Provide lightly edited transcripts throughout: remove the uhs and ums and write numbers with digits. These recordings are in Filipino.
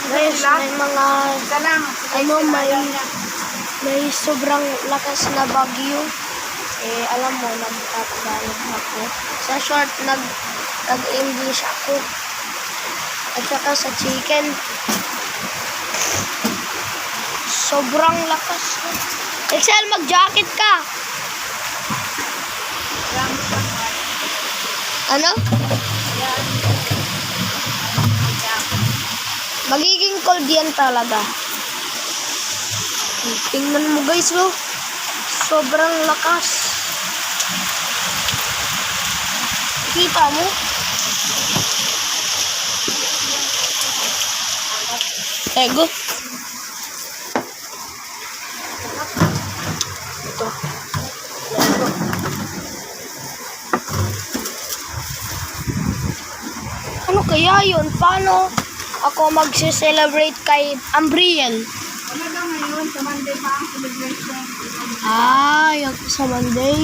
Guys, may mga may sobrang lakas na bagyo. Alam mo, nagtatagalog ako. Sa short, nag-English ako. At saka sa chicken. Sobrang lakas. Excel, mag-jacket ka. Ano? Magiging cold yan talaga. Tingnan mo guys, oh. Sobrang lakas. Kita mo? Ego. Ito. Ano kaya yun? Paano ako magse-celebrate kay Ambriel? Wala daw ngayon, sa Monday pa ang celebration. Yung sa Monday.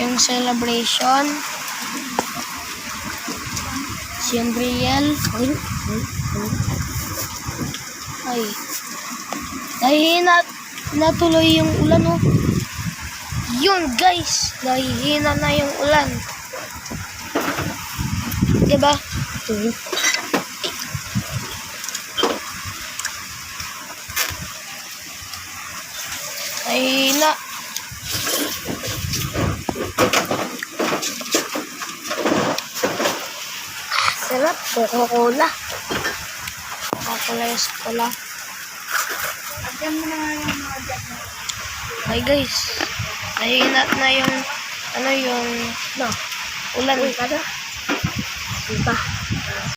Yung celebration. Si Ambriel. Ay. Nahihina natuloy yung ulan, oh. Yun, guys. Nahihina na yung ulan. Diba? Nahihina. Sarap. Coca-Cola. Coca-Cola yung cola. Agyan mo na nga yung mga jack na. Ay guys. Nahihina na yung ulan. Kada? Iba.